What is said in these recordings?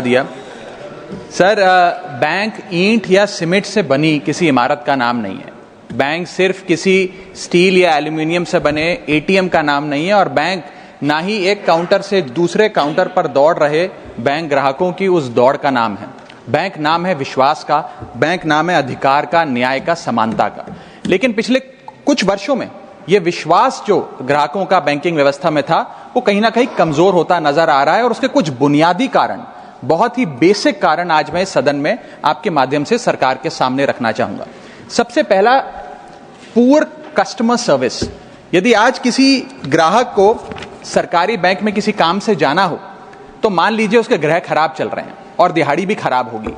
दिया। Sir, bank ईंट या सीमेंट से बनी किसी इमारत का नाम नहीं है। बैंक सिर्फ किसी स्टील या एल्यूमिनियम से बने एटीएम का नाम नहीं है, और बैंक ना ही एक काउंटर से दूसरे काउंटर पर दौड़ रहे बैंक ग्राहकों की उस दौड़ का नाम है। बैंक नाम है विश्वास का, बैंक नाम है अधिकार का, न्याय का, समानता का। लेकिन पिछले कुछ वर्षों में ये विश्वास जो ग्राहकों का बैंकिंग व्यवस्था में था, वो कहीं ना कहीं कमजोर होता नजर आ रहा है, और उसके कुछ बुनियादी कारण, बहुत ही बेसिक कारण आज मैं सदन में आपके माध्यम से सरकार के सामने रखना चाहूंगा। सबसे पहला, पुअर कस्टमर सर्विस। यदि आज किसी ग्राहक को सरकारी बैंक में किसी काम से जाना हो, तो मान लीजिए उसके ग्रह खराब चल रहे हैं और दिहाड़ी भी खराब होगी।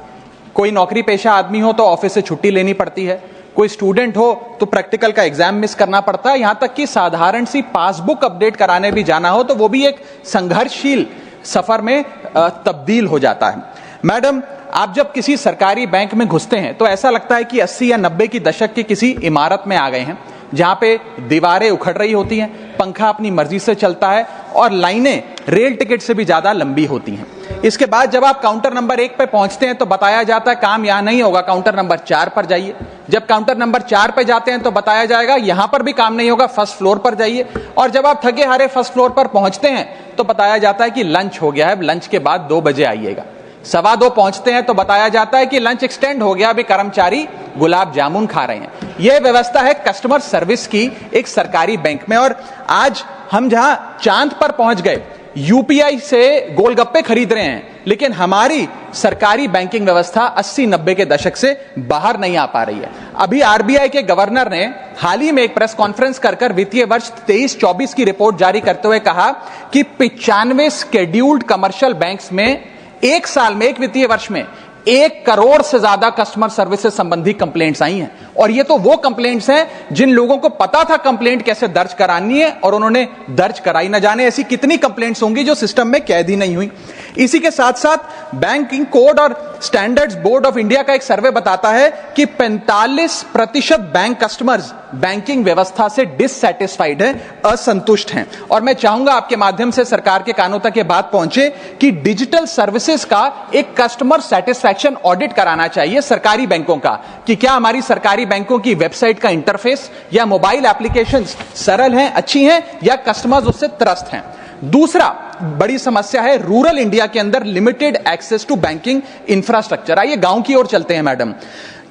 कोई नौकरी पेशा आदमी हो तो ऑफिस से छुट्टी लेनी पड़ती है, कोई स्टूडेंट हो तो प्रैक्टिकल का एग्जाम मिस करना पड़ता है, यहां तक कि साधारण सी पासबुक अपडेट कराने भी जाना हो तो वो भी एक संघर्षशील सफर में तब्दील हो जाता है। मैडम, आप जब किसी सरकारी बैंक में घुसते हैं तो ऐसा लगता है कि 80 या 90 की दशक की किसी इमारत में आ गए हैं, जहां पे दीवारें उखड़ रही होती हैं, पंखा अपनी मर्जी से चलता है और लाइनें रेल टिकट से भी ज्यादा लंबी होती हैं। इसके बाद जब आप काउंटर नंबर 1 पे पहुंचते हैं तो बताया जाता है काम यहां नहीं होगा, काउंटर नंबर 4 पर जाइए। जब काउंटर नंबर 4 पे जाते हैं तो बताया जाएगा यहां पर भी काम नहीं होगा, फर्स्ट फ्लोर पर जाइए। और जब आप थके हारे फर्स्ट फ्लोर पर पहुंचते हैं तो बताया जाता है कि लंच हो गया है, लंच के बाद 2 बजे आइएगा। 2:15 पहुंचते हैं तो बताया जाता है कि लंच एक्सटेंड हो गया, अभी कर्मचारी गुलाब जामुन खा रहे हैं। यह व्यवस्था है कस्टमर सर्विस की एक सरकारी बैंक में। और आज हम जहां चांद पर पहुंच गए, यूपीआई से गोलगप्पे खरीद रहे हैं, लेकिन हमारी सरकारी बैंकिंग व्यवस्था 80-90 के दशक से बाहर नहीं आ पा रही है। अभी आरबीआई के गवर्नर ने हाल ही में एक प्रेस कॉन्फ्रेंस कर वित्तीय वर्ष 23-24 की रिपोर्ट जारी करते हुए कहा कि 95 शेड्यूल्ड कमर्शियल बैंक्स में एक साल में, एक वित्तीय वर्ष में 1 करोड़ से ज्यादा कस्टमर सर्विस से संबंधी कंप्लेंट्स आई हैं। और ये तो वो कंप्लेंट्स हैं जिन लोगों को पता था कंप्लेंट कैसे दर्ज करानी है और उन्होंने दर्ज कराई। न जाने ऐसी कितनी कंप्लेंट्स होंगी जो सिस्टम में कैद ही नहीं हुई। इसी के साथ साथ बैंकिंग कोड और स्टैंडर्ड्स बोर्ड ऑफ इंडिया का एक सर्वे बताता है कि 45% बैंक कस्टमर्स बैंकिंग व्यवस्था से डिससैटिस्फाइड हैं, असंतुष्ट हैं। और मैं चाहूंगा आपके माध्यम से सरकार के कानों तक ये बात पहुंचे कि डिजिटल सर्विसेज का एक कस्टमर सेटिस्फैक्शन ऑडिट कराना चाहिए सरकारी बैंकों का, कि क्या हमारी सरकारी बैंकों की वेबसाइट का इंटरफेस या मोबाइल एप्लीकेशंस सरल हैं, अच्छी हैं, या कस्टमर्स उससे त्रस्त हैं। दूसरा बड़ी समस्या है रूरल इंडिया के अंदर limited access to banking infrastructure. आइए गांव की ओर चलते हैं। मैडम,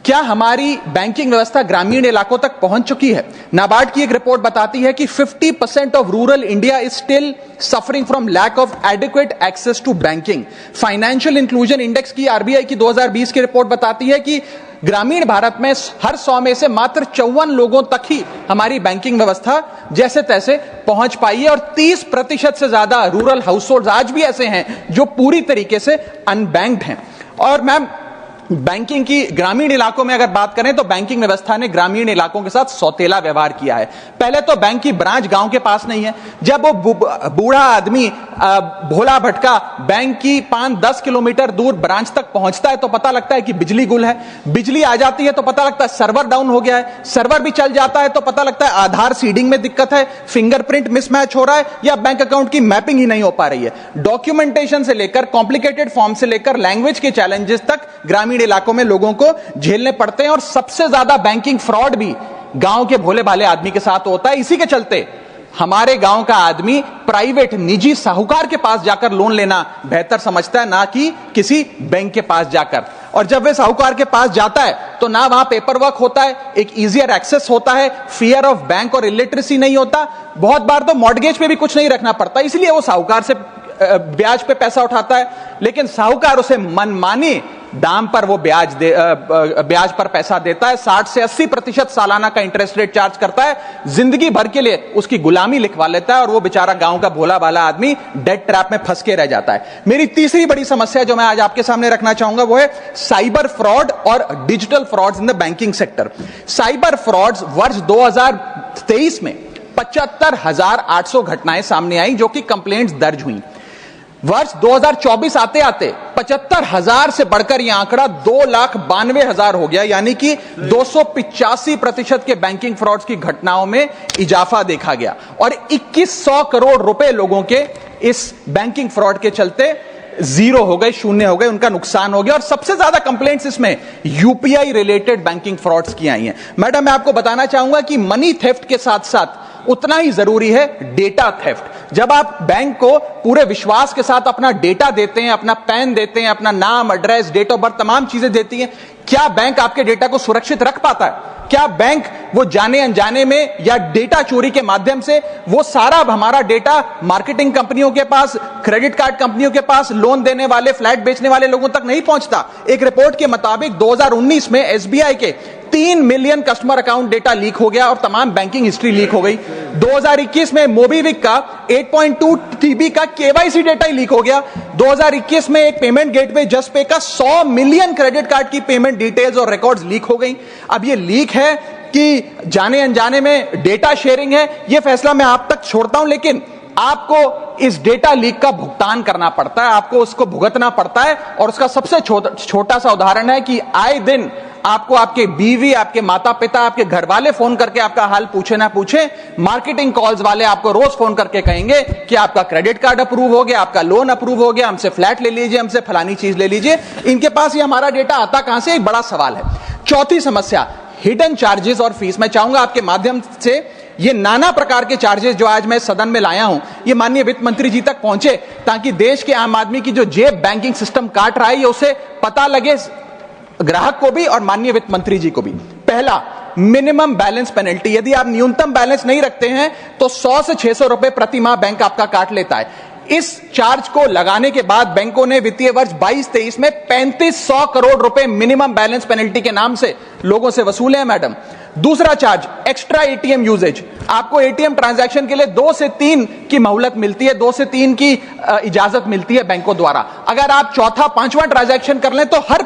क्या हमारी बैंकिंग व्यवस्था ग्रामीण इलाकों तक पहुंच चुकी है? नाबार्ड की एक रिपोर्ट बताती है कि 50% of rural India is still suffering from lack of adequate access to banking. Financial inclusion index की आरबीआई की 2020 की रिपोर्ट बताती है कि ग्रामीण भारत में हर 100 में से मात्र 54 लोगों तक ही हमारी बैंकिंग व्यवस्था जैसे तैसे पहुंच पाई है, और 30% से ज्यादा रूरल हाउसहोल्ड आज भी ऐसे हैं जो पूरी तरीके से अनबैंक्ड हैं। और मैम, बैंकिंग की ग्रामीण इलाकों में अगर बात करें तो बैंकिंग व्यवस्था ने ग्रामीण इलाकों के साथ सौतेला व्यवहार किया है। पहले तो बैंक की ब्रांच गांव के पास नहीं है। जब वो बूढ़ा आदमी भोला भटका बैंक की 5-10 किलोमीटर दूर ब्रांच तक पहुंचता है तो पता लगता है कि बिजली गुल है। बिजली आ जाती है तो पता लगता है सर्वर डाउन हो गया है। सर्वर भी चल जाता है तो पता लगता है आधार सीडिंग में दिक्कत है, फिंगरप्रिंट मिसमैच हो रहा है, या बैंक अकाउंट की मैपिंग ही नहीं हो पा रही है। डॉक्यूमेंटेशन से लेकर कॉम्प्लिकेटेड फॉर्म से लेकर लैंग्वेज के चैलेंजेस तक ग्रामीण इलाकों में लोगों को झेलने पड़ते हैं। और सबसे ज्यादा बैंकिंग फ्रॉड भी गांव के भोले भाले आदमी के साथ होता है। इसी के चलते हमारे गांव का आदमी प्राइवेट निजी साहूकार के पास जाकर लोन लेना बेहतर समझता है, ना कि किसी बैंक के पास जाकर। और जब वे साहूकार के पास जाता है तो ना वहां पेपर वर्क होता है, एक इजियर एक्सेस होता है, फियर ऑफ बैंक और इलिटरेसी नहीं होता। बहुत बार तो मॉर्गेज पे भी कुछ नहीं रखना पड़ता, इसलिए वो साहूकार से ब्याज पे पैसा उठाता है, लेकिन साहूकार उसे मनमानी दाम पर वो ब्याज पर पैसा देता है। 60 से 80% सालाना का इंटरेस्ट रेट चार्ज करता है, जिंदगी भर के लिए उसकी गुलामी लिखवा लेता है, और वो बेचारा गांव का भोला भाला आदमी डेट ट्रैप में फंस के रह जाता है। मेरी तीसरी बड़ी समस्या जो मैं आज आपके सामने रखना चाहूंगा वो है साइबर फ्रॉड और digital frauds in the banking sector. Cyber frauds वर्ष 2023 में 75,800 घटनाएं सामने आई जो कि कंप्लेंट्स दर्ज हुई। वर्ष 2024 आते आते 75,000 से बढ़कर यह आंकड़ा 2,92,000 हो गया, यानी कि 285% के बैंकिंग फ्रॉड्स की घटनाओं में इजाफा देखा गया। और 2100 करोड़ रुपए लोगों के इस बैंकिंग फ्रॉड के चलते जीरो हो गए, शून्य हो गए, उनका नुकसान हो गया। और सबसे ज्यादा कंप्लेंट्स इसमें यूपीआई रिलेटेड बैंकिंग फ्रॉड्स की आई हैं। मैडम, मैं आपको बताना चाहूंगा कि मनी थेफ्ट के साथ साथ उतना ही जरूरी है डेटा थेफ्ट। जब आप बैंक को पूरे विश्वास के साथ अपना डेटा देते हैं, अपना पैन देते हैं, अपना नाम, एड्रेस, डेट ऑफ बर्थ, तमाम चीजें देती हैं, क्या बैंक आपके डेटा को सुरक्षित रख पाता है? क्या बैंक वो जाने अनजाने में या डेटा चोरी के माध्यम से वो सारा हमारा डेटा मार्केटिंग कंपनियों के पास, क्रेडिट कार्ड कंपनियों के पास, लोन देने वाले, फ्लैट बेचने वाले लोगों तक नहीं पहुंचता? एक रिपोर्ट के मुताबिक 2019 में एसबीआई के 3 million customer account data leak हो गया और तमाम बैंकिंग हिस्ट्री लीक हो गई। 2021 में मोबीविक का 8.2 TB का केवाईसी डेटा ही लीक हो गया। 2021 में एक पेमेंट गेटवे जस्टपे का 100 मिलियन क्रेडिट कार्ड की पेमेंट डिटेल्स और रिकॉर्ड्स लीक हो गई। अब ये लीक है कि जाने अनजाने में डेटा शेयरिंग है, ये फैसला मैं आप तक छोड़ता हूं, लेकिन आपको इस डेटा लीक का भुगतान करना पड़ता है, आपको उसको भुगतना पड़ता है। और उसका सबसे छोटा सा उदाहरण है कि आए दिन आपको आपके बीवी, आपके माता पिता, आपके घर वाले फोन करके आपका हाल पूछे ना पूछे, मार्केटिंग कॉल्स वाले आपको रोज फोन करके कहेंगे कि आपका क्रेडिट कार्ड अप्रूव हो गया, आपका लोन अप्रूव हो गया, हमसे फ्लैट ले लीजिए, हमसे फलानी चीज ले लीजिए। इनके पास ये हमारा डेटा आता कहां से, एक बड़ा सवाल है। चौथी समस्या, हिडन चार्जेस और फीस। मैं चाहूंगा आपके माध्यम से ये नाना प्रकार के चार्जेस जो आज मैं सदन में लाया हूं, ये माननीय वित्त मंत्री जी तक पहुंचे, ताकि देश के आम आदमी की जो जेब बैंकिंग सिस्टम काट रहा है, ये उसे पता लगे, ग्राहक को भी और माननीय वित्त मंत्री जी को भी। पहला, मिनिमम बैलेंस पेनल्टी। यदि आप न्यूनतम बैलेंस नहीं रखते हैं तो 100 से 600 रुपए प्रति माह बैंक आपका काट लेता है। इस चार्ज को लगाने के बाद बैंकों ने वित्तीय वर्ष 22-23 में 3500 करोड़ रुपए मिनिमम बैलेंस पेनल्टी के नाम से लोगों से वसूले हैं। मैडम, दूसरा चार्ज, एक्स्ट्रा एटीएम यूजेज। आपको एटीएम ट्रांजैक्शन के लिए 2 से 3 की मोहलत मिलती है, 2 से 3 की इजाजत मिलती है बैंकों द्वारा। अगर आप चौथा, पांचवा ट्रांजैक्शन कर लें तो हर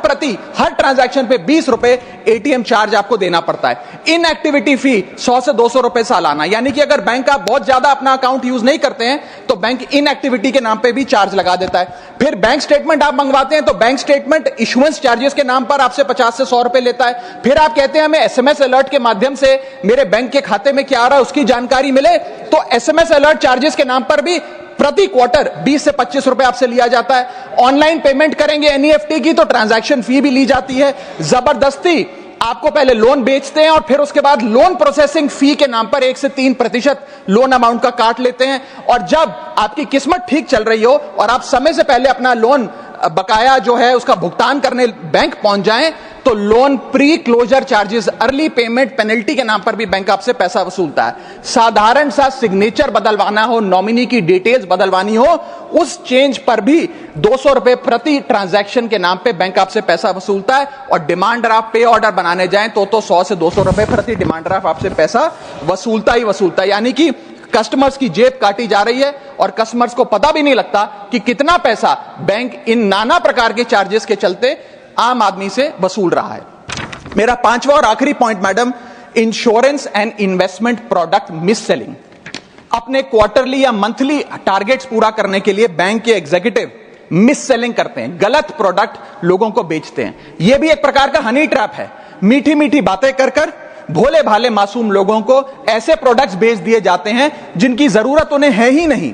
ट्रांजैक्शन पे 20 रुपए एटीएम चार्ज आपको देना पड़ता है। इनएक्टिविटी फी 100 से 200 रुपए सालाना, यानी कि अगर बैंक आप बहुत ज्यादा अपना अकाउंट यूज नहीं करते हैं तो बैंक इनएक्टिविटी के नाम पे भी चार्ज लगा देता है। फिर बैंक स्टेटमेंट आप मंगवाते हैं तो बैंक स्टेटमेंट इशुएंस चार्जेस के नाम पर आपसे 50 से 100 रुपए लेता है। फिर आप कहते हैं हमें एसएमएस अलर्ट के माध्यम से मेरे बैंक के खाते में क्या आ रहा है उसकी जानकारी मिले, तो एसएमएस अलर्ट चार्जेस के नाम पर भी प्रति क्वार्टर 20 से 25 रुपए आपसे लिया जाता है। ऑनलाइन पेमेंट करेंगे एनईएफटी की तो ट्रांजैक्शन फी भी ली जाती है। जबरदस्ती आपको पहले लोन बेचते हैं और फिर उसके बाद लोन प्रोसेसिंग फी के नाम पर 1 से 3% लोन अमाउंट का काट लेते हैं। और जब आपकी किस्मत ठीक चल रही हो और आप समय से पहले अपना लोन बकाया जो है उसका भुगतान करने बैंक पहुंच जाएं तो loan pre closure charges, early payment penalty के नाम पर भी बैंक आपसे पैसा वसूलता है। साधारण सा सिग्नेचर बदलवाना हो, नॉमिनी की डिटेल्स बदलवानी हो, उस चेंज पर भी 200 रुपए प्रति ट्रांजैक्शन के नाम पे बैंक आपसे पैसा वसूलता है। और डिमांड ड्राफ्ट, पे ऑर्डर बनाने जाएं तो 100 से 200 रुपए प्रति डिमांड ड्राफ्ट आपसे पैसा वसूलता ही वसूलता है। यानी कि कस्टमर्स की जेब काटी जा रही है और कस्टमर्स को पता भी नहीं लगता कि कितना पैसा बैंक इन नाना प्रकार के चार्जेस के चलते आम आदमी से वसूल रहा है। मेरा पांचवा और आखिरी point madam, insurance and investment product miss selling. अपने क्वार्टरली या मंथली टारगेट्स पूरा करने के लिए बैंक के एग्जीक्यूटिव मिस सेलिंग करते हैं, गलत प्रोडक्ट लोगों को बेचते हैं। यह भी एक प्रकार का हनी ट्रैप है। मीठी मीठी बातें कर भोले भाले मासूम लोगों को ऐसे प्रोडक्ट्स बेच दिए जाते हैं जिनकी जरूरत उन्हें है ही नहीं।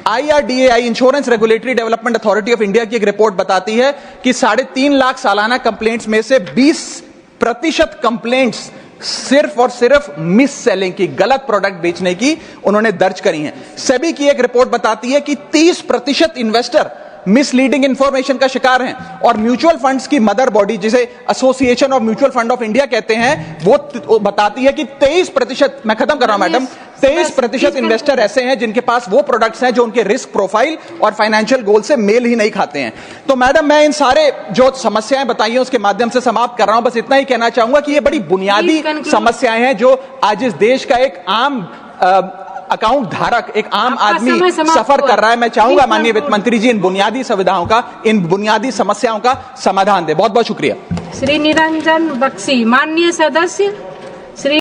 IRDAI, insurance regulatory development authority of India की एक रिपोर्ट बताती है कि 3.5 लाख सालाना कंप्लेंट्स में से 20% कंप्लेंट्स सिर्फ और सिर्फ मिस सेलिंग की, गलत प्रोडक्ट बेचने की उन्होंने दर्ज करी हैं। सेबी की एक रिपोर्ट बताती है कि 30% इन्वेस्टर मिसलीडिंग इंफॉर्मेशन का शिकार हैं। और म्यूचुअल फंड्स की मदर बॉडी, जिसे association of mutual fund of India कहते हैं, वो बताती है कि 23%, मैं खत्म कर रहा हूं मैडम, 23% इन्वेस्टर ऐसे हैं जिनके पास वो प्रोडक्ट्स हैं जो उनके रिस्क प्रोफाइल और फाइनेंशियल गोल से मेल ही नहीं खाते हैं। तो मैडम, मैं इन सारे जो समस्याएं बताई हैं उसके माध्यम से समाप्त कर रहा हूं। बस इतना ही कहना चाहूंगा कि ये बड़ी बुनियादी समस्याएं हैं जो आज इस देश का एक आम अकाउंट धारक, एक आम आदमी सफर कर रहा है। मैं चाहूंगा माननीय वित्त मंत्री जी इन बुनियादी सुविधाओं का, इन बुनियादी समस्याओं का समाधान दे। बहुत बहुत शुक्रिया। श्री निरंजन बख्शी, माननीय सदस्य